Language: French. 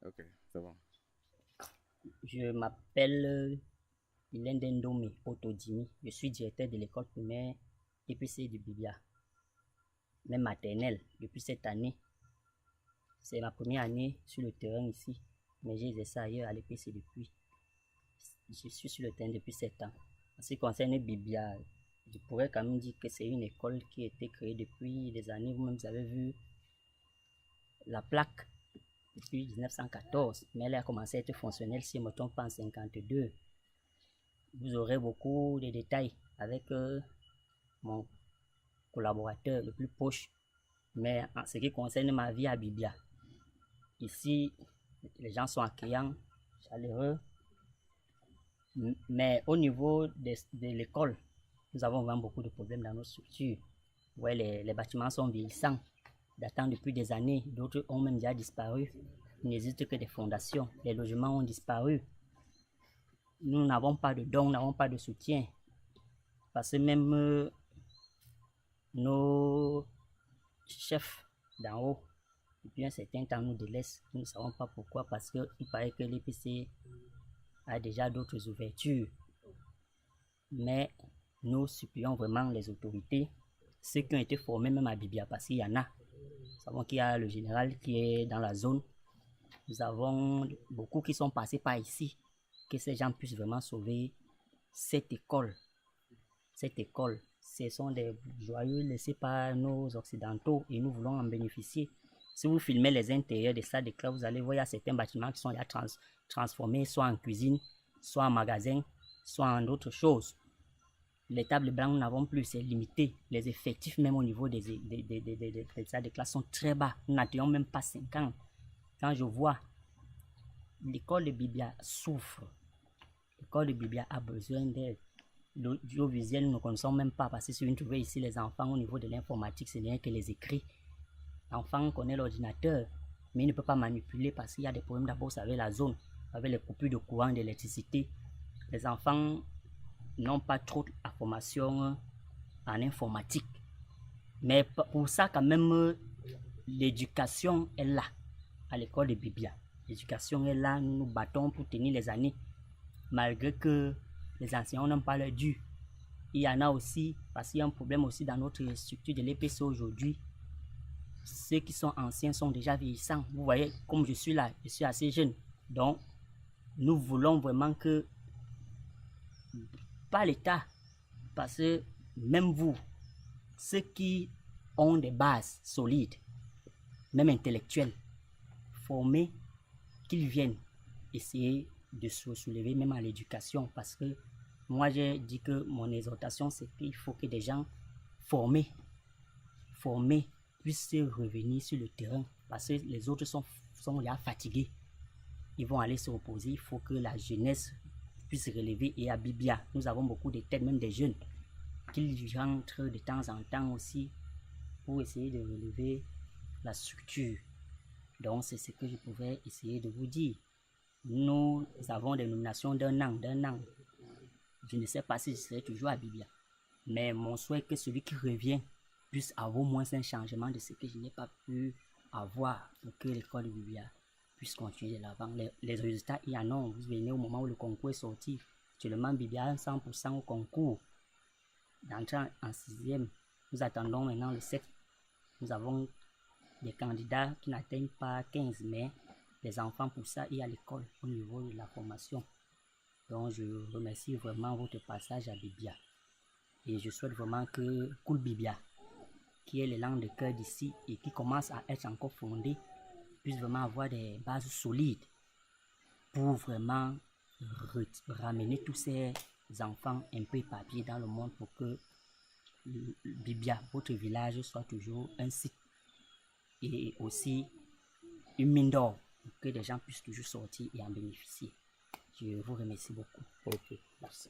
Ok, c'est bon. Je m'appelle Ilendendome Otodimi. Je suis directeur de l'école primaire EPC de Bibia, même maternelle, depuis cette année. C'est ma première année sur le terrain ici, mais j'ai exercé ailleurs à l'EPC depuis. Je suis sur le terrain depuis 7 ans. En ce qui concerne Bibia, je pourrais quand même dire que c'est une école qui a été créée depuis des années. Vous-même, vous avez vu la plaque depuis 1914, mais elle a commencé à être fonctionnelle, si je ne me trompe pas, en 1952. Vous aurez beaucoup de détails avec mon collaborateur le plus proche. Mais en ce qui concerne ma vie à Bibia, ici, les gens sont accueillants, chaleureux. Mais au niveau de l'école, nous avons vraiment beaucoup de problèmes dans nos structures. Ouais, les bâtiments sont vieillissants, datant depuis des années. D'autres ont même déjà disparu. Il n'existe que des fondations. Les logements ont disparu. Nous n'avons pas de dons, nous n'avons pas de soutien. Parce que même nos chefs d'en haut, depuis un certain temps, nous délaissent. Nous ne savons pas pourquoi, parce qu'il paraît que l'EPC a déjà d'autres ouvertures. Mais nous supplions vraiment les autorités, ceux qui ont été formés même à Bibia, parce qu'il y en a. Nous savons qu'il y a le général qui est dans la zone. Nous avons beaucoup qui sont passés par ici, que ces gens puissent vraiment sauver cette école. Cette école, ce sont des joyaux laissés par nos occidentaux et nous voulons en bénéficier. Si vous filmez les intérieurs des salles de classe, vous allez voir, il y a certains bâtiments qui sont déjà transformés, soit en cuisine, soit en magasin, soit en d'autres choses. Les tables blanches, nous n'avons plus, c'est limité. Les effectifs, même au niveau des salles de classe, sont très bas. Nous n'atteignons même pas 5 ans. Quand je vois l'école de Bibia souffre, l'école de Bibia a besoin d'aide. L'audiovisuel, nous ne connaissons même pas, parce que si vous trouvez ici les enfants au niveau de l'informatique, ce n'est que les écrits. L'enfant connaît l'ordinateur, mais il ne peut pas manipuler parce qu'il y a des problèmes d'abord avec la zone, avec les coupures de courant, d'électricité. Les enfants n'ont pas trop la formation en informatique. Mais pour ça, quand même, l'éducation est là, à l'école de Bibia. L'éducation est là, nous nous battons pour tenir les années, malgré que les enseignants n'ont pas leur dû. Il y en a aussi, parce qu'il y a un problème aussi dans notre structure de l'EPC aujourd'hui. Ceux qui sont anciens sont déjà vieillissants. Vous voyez, comme je suis là, je suis assez jeune. Donc, nous voulons vraiment que, pas l'État, parce que même vous, ceux qui ont des bases solides, même intellectuelles, formés, qu'ils viennent essayer de se soulever même à l'éducation, parce que moi j'ai dit que mon exhortation c'est qu'il faut que des gens formés puissent revenir sur le terrain, parce que les autres sont déjà fatigués, ils vont aller se reposer. Il faut que la jeunesse puisse relever. Et à Bibia, nous avons beaucoup de têtes, même des jeunes, qui rentrent de temps en temps aussi pour essayer de relever la structure. Donc c'est ce que je pouvais essayer de vous dire. Nous avons des nominations d'un an. Je ne sais pas si je serai toujours à Bibia, mais mon souhait est que celui qui revient puisse avoir au moins un changement de ce que je n'ai pas pu avoir pour que l'école de Bibia puisse continuer de l'avant. Les résultats, il y en a. Vous venez au moment où le concours est sorti. Actuellement, Bibia a 100% au concours. D'entrée en 6e, nous attendons maintenant le 7. Nous avons des candidats qui n'atteignent pas 15, mais les enfants pour ça et à l'école au niveau de la formation. Donc je remercie vraiment votre passage à Bibia. Et je souhaite vraiment que Cool Bibia, qui est l'élan de cœur d'ici et qui commence à être encore fondé, puisse vraiment avoir des bases solides pour vraiment ramener tous ces enfants un peu éparpillés dans le monde pour que Bibia, votre village, soit toujours un site et aussi une mine d'or pour que les gens puissent toujours sortir et en bénéficier. Je vous remercie beaucoup. Ok. Merci.